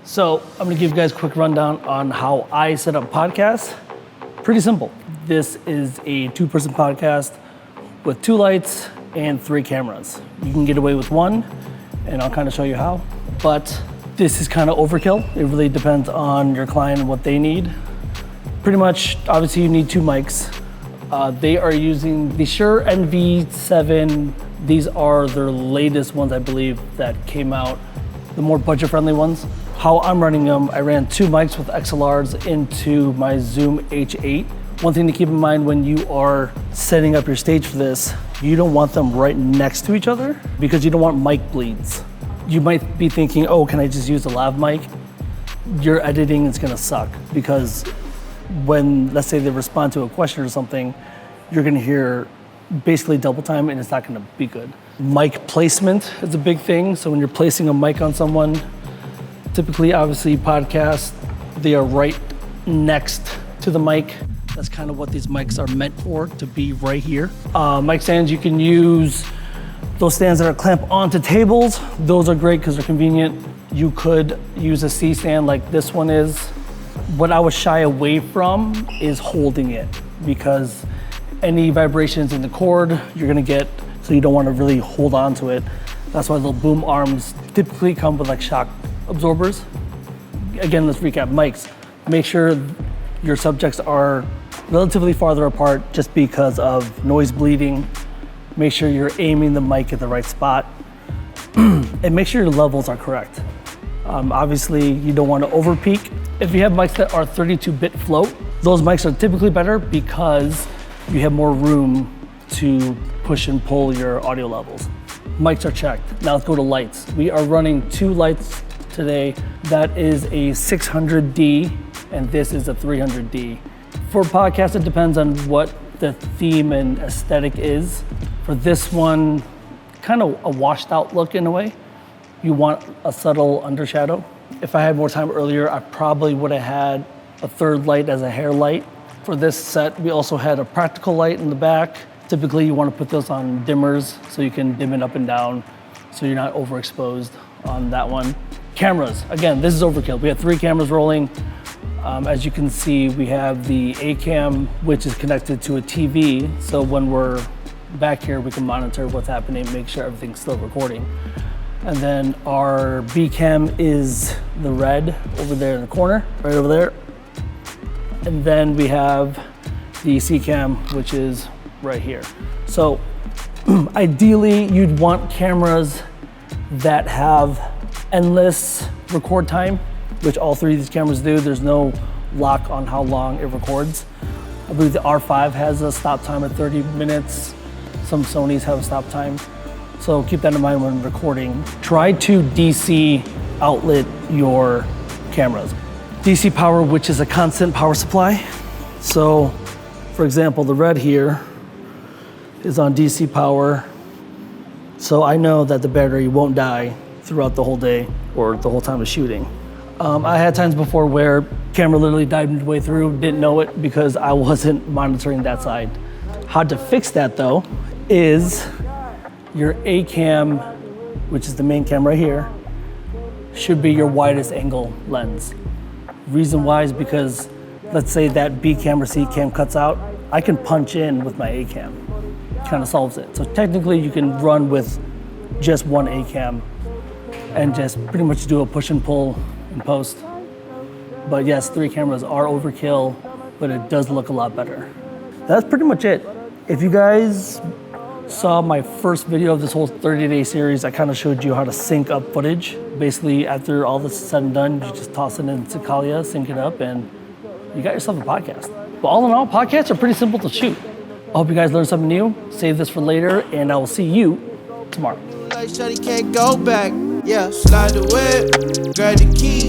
So I'm gonna give you guys a quick rundown on how I set up podcasts. Pretty simple. This is a 2-person podcast with 2 lights and 3 cameras. You can get away with 1, and I'll kind of show you how. But this is kind of overkill. It really depends on your client and what they need. Pretty much, obviously you need 2 mics. They are using the Shure NV7. These are their latest ones, I believe, that came out, the more budget-friendly ones. How I'm running them, I ran 2 mics with XLRs into my Zoom H8. One thing to keep in mind when you are setting up your stage for this, you don't want them right next to each other because you don't want mic bleeds. You might be thinking, oh, can I just use a lav mic? Your editing is gonna suck because when, let's say they respond to a question or something, you're gonna hear basically double time and it's not gonna be good. Mic placement is a big thing. So when you're placing a mic on someone, typically, obviously podcasts, they are right next to the mic. That's kind of what these mics are meant for, to be right here. Mic stands, you can use those stands that are clamped onto tables. Those are great because they're convenient. You could use a C stand like this one is. What I would shy away from is holding it because any vibrations in the cord, you're gonna get, so you don't wanna really hold on to it. That's why the boom arms typically come with like shock absorbers. Again, let's recap mics. Make sure your subjects are relatively farther apart just because of noise bleeding. Make sure you're aiming the mic at the right spot and make sure your levels are correct. Obviously, you don't want to over peak. If you have mics that are 32-bit float, those mics are typically better because you have more room to push and pull your audio levels. Mics are checked. Now let's go to lights. We are running 2 lights today. That is a 600D and this is a 300D. For podcasts, it depends on what the theme and aesthetic is. For this one, kind of a washed out look in a way. You want a subtle undershadow. If I had more time earlier, I probably would have had a 3rd light as a hair light. For this set, we also had a practical light in the back. Typically, you want to put those on dimmers so you can dim it up and down so you're not overexposed on that one. Cameras, again, this is overkill. We have 3 cameras rolling. As you can see, we have the A cam, which is connected to a TV. So when we're back here, we can monitor what's happening, make sure everything's still recording. And then our B cam is the red over there in the corner, right over there. And then we have the C cam, which is right here. So ideally, you'd want cameras that have endless record time, which all 3 of these cameras do. There's no lock on how long it records. I believe the R5 has a stop time at 30 minutes. Some Sonys have a stop time. So keep that in mind when recording. Try to DC outlet your cameras. DC power, which is a constant power supply. So for example, the red here is on DC power. So I know that the battery won't die throughout the whole day or the whole time of shooting. I had times before where camera literally died midway through, didn't know it because I wasn't monitoring that side. How to fix that though is your A cam, which is the main camera here, should be your widest angle lens. Reason why is because let's say that B cam or C cam cuts out, I can punch in with my A cam. Kind of solves it. So technically you can run with just 1 A cam and just pretty much do a push and pull in post. But yes, 3 cameras are overkill, but it does look a lot better. That's pretty much it. If you guys saw my first video of this whole 30-day series, I kind of showed you how to sync up footage. Basically, after all this is said and done, you just toss it in Syncaila, sync it up, and you got yourself a podcast. But all in all, podcasts are pretty simple to shoot. I hope you guys learned something new. Save this for later, and I will see you tomorrow. Like shawty can't go back. Yeah, slide the whip, grab the key.